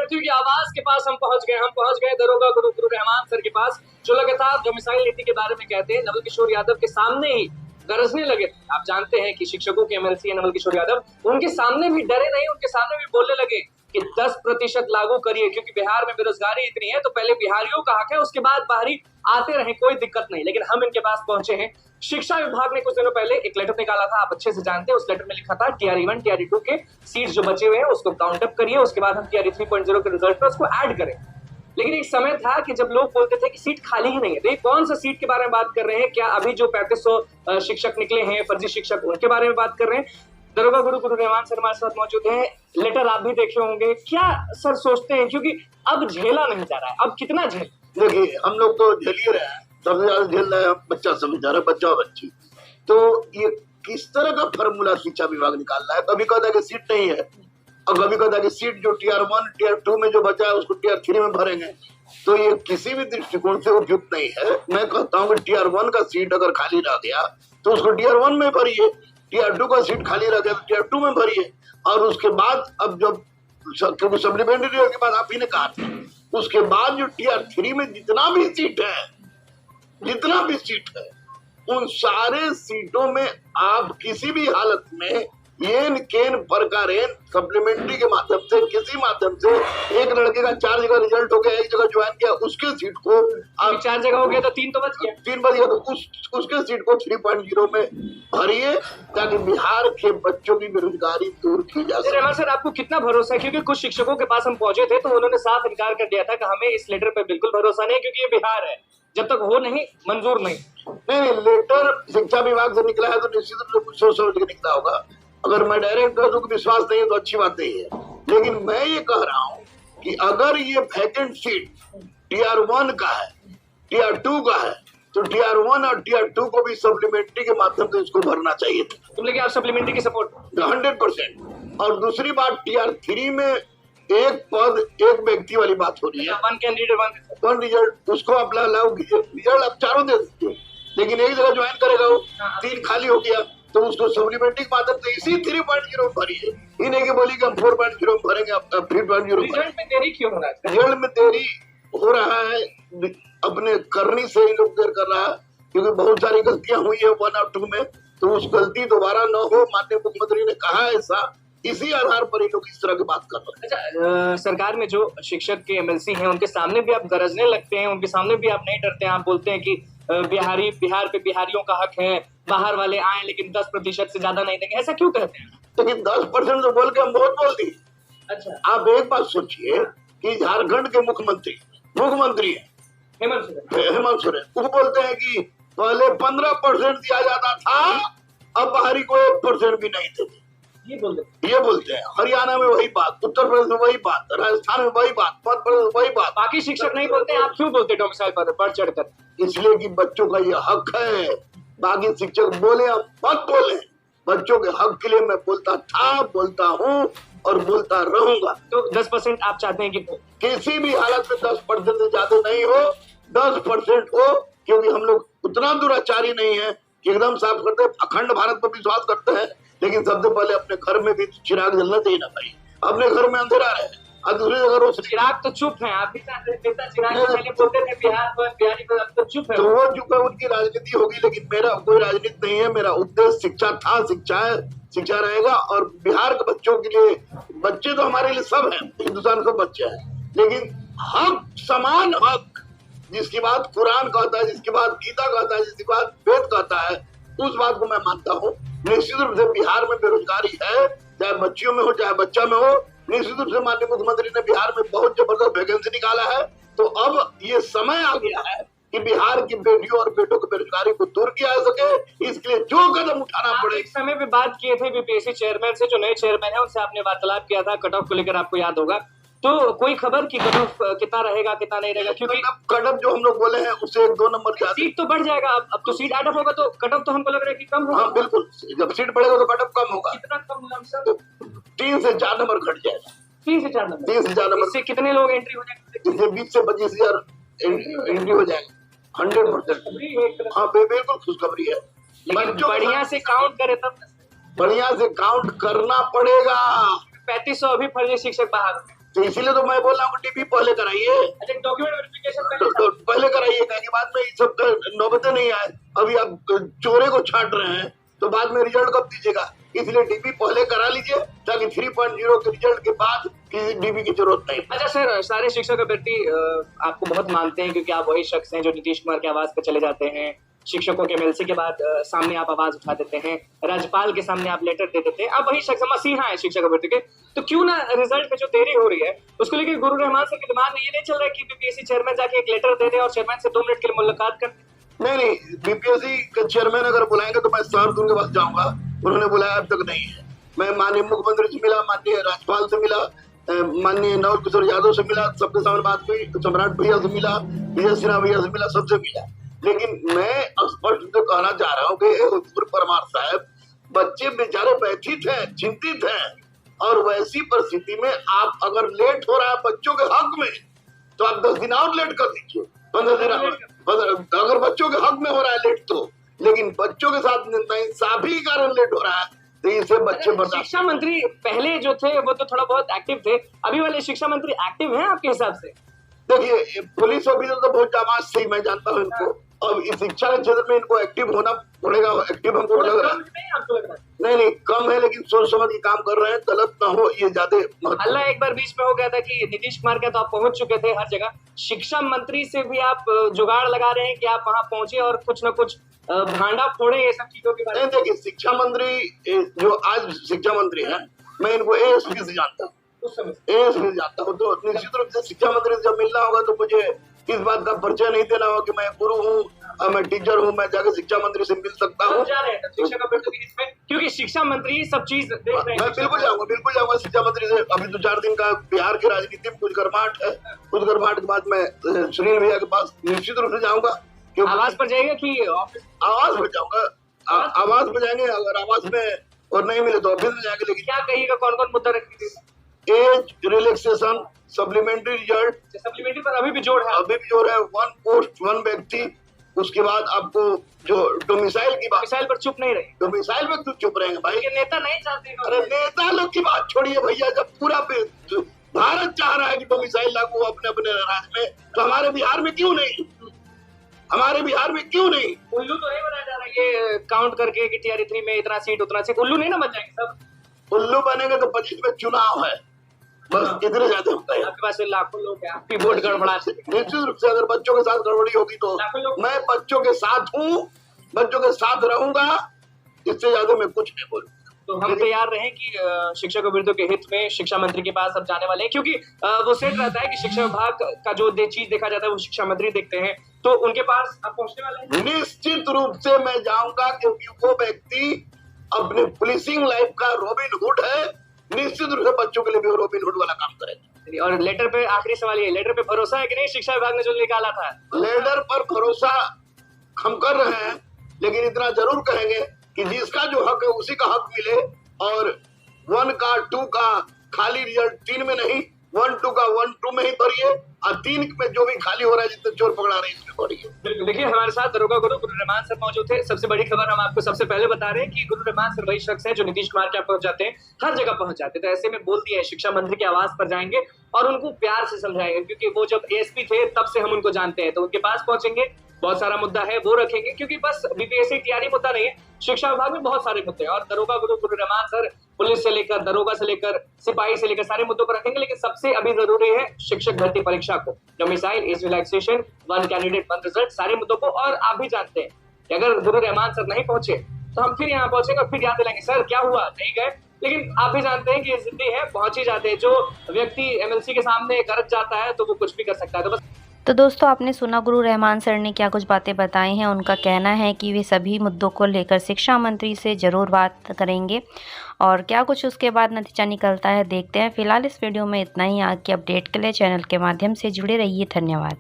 विद्यार्थियों की आवाज के पास हम पहुंच गए दरोगा गुरु रहमान सर के पास, जो लगातार डोमिसाइल नीति के बारे में कहते हैं। नवल किशोर यादव के सामने ही गरजने लगे थे। आप जानते हैं कि शिक्षकों के एमएलसी है नवल किशोर यादव, उनके सामने भी डरे नहीं, उनके सामने भी बोलने लगे कि 10% लागू करिए, क्योंकि बिहार में बेरोजगारी इतनी है तो पहले बिहारियों का हक है, उसके बाद बाहरी आते रहे, कोई दिक्कत नहीं। लेकिन हम इनके पास पहुंचे हैं। शिक्षा विभाग ने कुछ दिनों पहले एक लेटर निकाला था, आप अच्छे से जानते हैं। उस लेटर में लिखा था TRE1 TRE2 के सीट्स जो बचे हुए हैं उसको काउंट अप करिए, उसके बाद हम TRE 3.0 के रिजल्ट पर उसको ऐड करें। लेकिन एक समय था कि जब लोग बोलते थे कि सीट खाली ही नहीं है। तो ये कौन सा सीट के बारे में बात कर रहे हैं? क्या अभी जो 3500 शिक्षक निकले हैं फर्जी शिक्षक, उनके बारे में बात कर रहे हैं? दरोगा गुरु रहमान सर हमारे साथ मौजूद हैं। लेटर आप भी देखे होंगे, क्या सर सोचते हैं? क्योंकि अब झेला नहीं जा रहा है, अब कितना झेल? देखिए, हम लोग तो झेल ही रहे हैं, सबसे ज्यादा झेल रहे हैं बच्चा समझ रहा है, बच्चा और बच्ची। तो ये किस तरह का फॉर्मूला शिक्षा विभाग निकाल रहा है? कभी कहता है कि सीट नहीं है, और कभी कहता है कि सीट जो TR1 TR2 में जो बचा है उसको TR3 में भरेंगे। तो ये किसी भी दृष्टिकोण से उपयुक्त नहीं है। मैं कहता हूँ कि TR1 का सीट अगर खाली रह गया तो उसको TR1 में भरिए, TR2 का सीट खाली रह गया तो TR2 में भरिए, और उसके बाद अब जब क्योंकि सप्लीमेंट्री के बाद आप ही ने कहा था, उसके बाद जो TR3 में जितना भी सीट है उन सारे सीटों में आप किसी भी हालत में येन केन फरकारेन सप्लीमेंट्री के माध्यम से, किसी माध्यम से, एक लड़के का 4 जगह रिजल्ट हो गया, 1 जगह ज्वाइन किया, उसके सीट को आप 4 जगह हो गया तो 3 तो बच गया, 3 बच गया, तो उसके सीट को 3.0 में भरिए, ताकि बिहार के बच्चों की बेरोजगारी दूर की जा सके। रहमान सर, आपको कितना भरोसा है? क्योंकि कुछ शिक्षकों के पास हम पहुंचे थे तो उन्होंने साफ इनकार कर दिया था कि हमें इस लेटर पे बिल्कुल भरोसा नहीं, क्योंकि ये बिहार है, जब तक हो नहीं मंजूर नहीं। लेटर शिक्षा विभाग से निकला है तो निश्चित रूप से कुछ सोच समझ के निकला होगा। अगर मैं डायरेक्ट कर दूं कि विश्वास नहीं है तो अच्छी बात नहीं है, लेकिन मैं ये कह रहा हूं कि अगर ये वैकेंट सीट TR1 का है, TR2 का है, तो TR1 और TR2 को भी सप्लीमेंट्री के माध्यम से इसको भरना चाहिए था। तुम लेकिन आप सप्लीमेंट्री की सपोर्ट 100%। और दूसरी बात, TR3 में एक पद एक व्यक्ति वाली बात हो रही है, 1 कैंडिडेट 1 रिजल्ट, उसको आप अलाउ कीजिए। रिजल्ट आप चारों दे सकते हैं, लेकिन एक जगह ज्वाइन करेगा वो, 3 खाली हो गया तो उसको सप्लीमेंट्री के माध्यम से इसी 3.0 भरिए। ये नहीं कि बोली कि हम 4.0 भरेंगे, आप 3.0। रिजल्ट में देरी क्यों हो रहा है? रिजल्ट में देरी हो रहा है अपने करनी से ही लोग देर कर रहा है, क्योंकि बहुत सारी गलतियां हुई है 1 और 2 में, तो उस गलती दोबारा न हो, माननीय मुख्यमंत्री ने कहा है ऐसा, इसी आधार पर ये लोग इस तरह की बात कर रहे हैं। अच्छा, सरकार में जो शिक्षक के एमएलसी हैं उनके सामने भी आप गरजने लगते हैं, उनके सामने भी आप नहीं डरते हैं, आप बोलते हैं कि बिहार पे बिहारियों का हक है, बाहर वाले आए लेकिन 10% से ज्यादा नहीं देंगे, ऐसा क्यों कहते हैं? लेकिन 10% तो बोल के हम बहुत बोल दिए। अच्छा, आप एक बात सोचिए कि झारखंड के मुख्यमंत्री हेमंत सोरेन, वो बोलते हैं कि पहले 15% दिया जाता था, अब बाहरी को 1% भी नहीं देते। ये बोलते हैं। हरियाणा में वही बात, उत्तर प्रदेश में वही बात, राजस्थान में वही बात, मध्य प्रदेश में वही बात। बाकी शिक्षक नहीं बोलते, आप क्यों बोलते डोमिसाइल पर बढ़ चढ़कर? इसलिए कि बच्चों का ये हक है। बाकी शिक्षक बोले या मत बोले, बच्चों के हक के लिए मैं बोलता था, बोलता हूँ और बोलता रहूंगा। तो 10% आप चाहते हैं कि किसी भी हालत में 10% से ज्यादा नहीं हो, 10% हो, क्योंकि हम लोग उतना दुराचारी नहीं है कि एकदम साफ करते हैं। अखंड भारत पर विश्वास करते हैं, लेकिन सबसे पहले अपने घर में भी चिराग जलना चाहिए ना भाई। अपने घर में अंधेरा रहे और दूसरी जगह रोशनी। चिराग तो चुप है, आप भी चिराग पहले बोलते थे बिहार को बिहारी को, अब तो चुप है। तो वो चुप है, उनकी राजनीति होगी, लेकिन मेरा कोई राजनीति नहीं है। मेरा उद्देश्य शिक्षा था, शिक्षा है, शिक्षा रहेगा। और बिहार के बच्चों के लिए, बच्चे तो हमारे लिए सब हैं, हिंदुस्तान के बच्चे हैं, लेकिन हक, समान हक, जिसकी बात कुरान कहता है, जिसकी बात गीता कहता है, जिसकी बात वेद कहता है, उस बात को मैं मानता हूँ। निश्चित रूप से बिहार में बेरोजगारी है, चाहे बच्चियों में हो चाहे बच्चा में हो। निश्चित रूप से माननीय मुख्यमंत्री ने बिहार में बहुत जबरदस्त वैकेंसी निकाला है। तो अब ये समय आ गया है कि बिहार की बेटियों और बेटों की बेरोजगारी को दूर किया जा सके, इसके लिए जो कदम उठाना पड़े। एक समय पे बात किए थे बीपीएससी चेयरमैन से, जो नए चेयरमैन है उनसे आपने वार्तालाप किया था कट ऑफ को लेकर, आपको याद होगा। तो कोई खबर की कट ऑफ कितना रहेगा कितना नहीं रहेगा? क्योंकि कट ऑफ जो हम लोग बोले हैं उससे 1-2 नंबर ज्यादा, सीट तो बढ़ जाएगा। अब तो सीट ऐड अप होगा तो कट ऑफ तो हमको लग रहा है कि कम होगा। हाँ बिल्कुल, जब सीट बढ़ेगा तो कट ऑफ कम होगा। कितना कम होगा? 3 से 4 नंबर घट जाएगा। 3 से 4 नंबर। 3 से 4 नंबर। इससे कितने लोग एंट्री हो जाएंगे? इससे 20 से 25 हजार एंट्री हो जाएगा। 100%। हाँ बिल्कुल खुशखबरी है। बढ़िया से काउंट करे तब, बढ़िया से काउंट करना पड़ेगा। 3500 अभी फर्जी शिक्षक बाहर, तो इसीलिए तो मैं बोल रहा हूँ डीपी पहले कराइए, डॉक्यूमेंट वेरिफिकेशन तो पहले कराइए, ताकि बाद में ये सब नौबतें नहीं आए। अभी आप चोरे को छांट रहे हैं तो बाद में रिजल्ट कब दीजिएगा? इसलिए डीपी पहले करा लीजिए, ताकि 3.0 के रिजल्ट के बाद किसी डीपी की जरूरत नहीं। अच्छा सर, सारे शिक्षक अभ्यर्थी आपको बहुत मानते हैं क्योंकि आप वही शख्स हैं जो नीतीश कुमार की आवाज पर चले जाते हैं। शिक्षकों के एमएलसी के बाद सामने आप आवाज उठा देते हैं, राज्यपाल के सामने आप लेटर दे देते हैं। आप वही शख्स मसीहा है शिक्षक अभ्यर्थी के। तो क्यों ना रिजल्ट में जो देरी हो रही है उसको लेकर गुरु रहमान सर के दिमाग में ये नहीं चल रहा है कि बीपीएससी चेयरमैन जाके एक लेटर दे दे और चेयरमैन से 2 मिनट के लिए मुलाकात कर? नहीं, बीपीएससी के चेयरमैन अगर बुलाएंगे तो मैं सर उनके पास जाऊंगा। उन्होंने बुलाया अब तक नहीं है। मैं माननीय मुख्यमंत्री से मिला, माननीय राज्यपाल से मिला, माननीय नवल किशोर यादव से मिला, सबके सामने बात हुई, सम्राट भैया से मिला, विजय सिन्हा भैया से मिला, सबसे मिला। लेकिन मैं स्पष्ट रूप से कहना चाह रहा हूँ कि हुजूर परमार साहब, बच्चे बेचारे व्यथित हैं, चिंतित हैं, और वैसी परिस्थिति में आप अगर लेट हो रहा है बच्चों के हक में तो आप 10 दिन और लेट कर दीजिए, 15 दिन। अगर बच्चों के हक में हो रहा है लेट तो, लेकिन बच्चों के साथ नाइंसाफी के कारण लेट हो रहा है तो इसे बच्चे बता। शिक्षा मंत्री पहले जो थे वो तो थोड़ा बहुत एक्टिव थे, अभी वाले शिक्षा मंत्री एक्टिव हैं आपके हिसाब से? देखिए, पुलिस ऑफिसर तो बहुत जाबाज से मैं जानता हूँ इनको, अब इस शिक्षा के क्षेत्र में इनको एक्टिव होना पड़ेगा। एक्टिव हमको लग रहा है नहीं कम है, लेकिन सोच समझ के काम कर रहे हैं, गलत ना हो ये ज्यादा। अल्लाह एक बार बीच में हो गया था कि नीतीश कुमार के तो आप पहुंच चुके थे हर जगह, शिक्षा मंत्री से भी आप जुगाड़ लगा रहे हैं कि आप वहां पहुंचे और कुछ न कुछ भांडा फोड़े ये सब चीजों के बारे में? देखिए, शिक्षा मंत्री जो आज शिक्षा मंत्री है, मैं इनको एएसपी से जानता हूँ, एएसपी से जानता हूँ, तो निश्चित रूप से शिक्षा मंत्री से जब मिलना होगा तो मुझे इस बात का परिचय नहीं देना होगा कि मैं गुरु हूँ, मैं टीचर हूँ, मैं जाकर शिक्षा मंत्री से मिल सकता हूँ। क्योंकि शिक्षा मंत्री सब चीज मैं बिल्कुल जाऊंगा शिक्षा मंत्री से। अभी तो 4 दिन का बिहार की राजनीति में कुछ गर्माहट है, कुछ गर्माहट के बाद मैं सुनील भैया के पास निश्चित रूप से जाऊंगा। आवाज पर जाएगा कि आवाज पर जाऊंगा? आवाज पर जाएंगे, अगर आवाज में और नहीं मिले तो ऑफिस में जाएंगे। लेकिन क्या कहिएगा, कौन कौन मुद्दा रखेंगे? Age relaxation, supplementary result, supplementary पर अभी भी जोर है, 1 पोस्ट 1 व्यक्ति। उसके बाद आपको जो डोमिसाइल की बात, डोमिसाइल पर चुप नहीं रहे, डोमिसाइल में क्यों चुप रहेंगे भाई? ये नेता नहीं चाहते। अरे नेता लोग की बात छोड़िए भैया, जब पूरा भारत चाह रहा है कि डोमिसाइल लागू अपने अपने राज्य में, तो हमारे बिहार में क्यों नहीं? हमारे बिहार में क्यों नहीं? उल्लू तो नहीं बनाया जा रहा है ये काउंट करके कि टीआर 3 में इतना सीट उतना सीट, उल्लू नहीं ना बन जाएंगे सब। उल्लू बनेंगे तो 25 में चुनाव है, बस इतने ज्यादा होता है। आपके पास लाखों लोग हैं, आपकी वोट गड़बड़ा सकते। निश्चित रूप से अगर बच्चों के साथ गड़बड़ी होगी तो मैं बच्चों के साथ हूँ, बच्चों के साथ रहूंगा, इससे ज्यादा मैं कुछ नहीं बोलूंगा। तो हम तैयार रहें कि शिक्षक अभ्यर्थियों के हित में शिक्षा मंत्री के पास अब जाने वाले हैं, क्योंकि वो सेट रहता है कि शिक्षा विभाग का जो चीज देखा जाता है वो शिक्षा मंत्री देखते हैं, तो उनके पास अब पहुंचने वाले हैं। निश्चित रूप से मैं जाऊंगा, क्योंकि वो व्यक्ति अपने पुलिसिंग लाइफ का रॉबिन हुड है। निश्चित रूप से बच्चों के लिए भी रॉबिन हुड वाला काम करेगा। और लेटर पे आखिरी सवाल ये, लेटर पे भरोसा है कि नहीं शिक्षा विभाग ने जो निकाला था? लेटर पर भरोसा हम कर रहे हैं, लेकिन इतना जरूर कहेंगे कि जिसका जो हक है उसी का हक मिले, और 1 का 2 का खाली रिजल्ट 3 में नहीं, 1 2 का 1 2 में ही भरिए, और 3 में जो भी खाली हो रहा है, जितने चोर पकड़ा रहे हैं इसमें भरिए। देखिए, हमारे साथ दरोगा गुरु रहमान सर मौजूद थे। सबसे बड़ी खबर हम आपको सबसे पहले बता रहे हैं कि गुरु रहमान सर वही शख्स हैं जो नीतीश कुमार के यहाँ पहुंच जाते हैं, हर जगह पहुंच जाते हैं। तो ऐसे में बोल दिया है शिक्षा मंत्री की आवाज पर जाएंगे और उनको प्यार से समझाएंगे, क्योंकि वो जब एएसपी थे तब से हम उनको जानते हैं। तो उनके पास पहुंचेंगे, बहुत सारा मुद्दा है वो रखेंगे, क्योंकि बस बीपीएससी तैयारी मुद्दा नहीं है, शिक्षा विभाग में बहुत सारे मुद्दे हैं। और दरोगा गुरु रहमान सर पुलिस से लेकर दरोगा से लेकर सिपाही से लेकर सारे मुद्दों पर रखेंगे। लेकिन सबसे अभी जरूरी है शिक्षक भर्ती परीक्षा को, domicile, age relaxation, 1 candidate 1 result, सारे मुद्दों को। और आप भी जानते हैं कि अगर गुरु रहमान सर नहीं पहुंचे तो हम फिर यहाँ पहुंचेंगे और फिर याद दिलाएंगे, सर क्या हुआ, नहीं गए। लेकिन आप भी जानते हैं कि ये जिद्दी है, पहुंच ही जाते हैं। जो व्यक्ति एमएलसी के सामने गरज जाता है तो वो कुछ भी कर सकता है। तो बस तो दोस्तों, आपने सुना गुरु रहमान सर ने क्या कुछ बातें बताई हैं। उनका कहना है कि वे सभी मुद्दों को लेकर शिक्षा मंत्री से ज़रूर बात करेंगे, और क्या कुछ उसके बाद नतीजा निकलता है देखते हैं। फिलहाल इस वीडियो में इतना ही। आगे की अपडेट के लिए चैनल के माध्यम से जुड़े रहिए। धन्यवाद।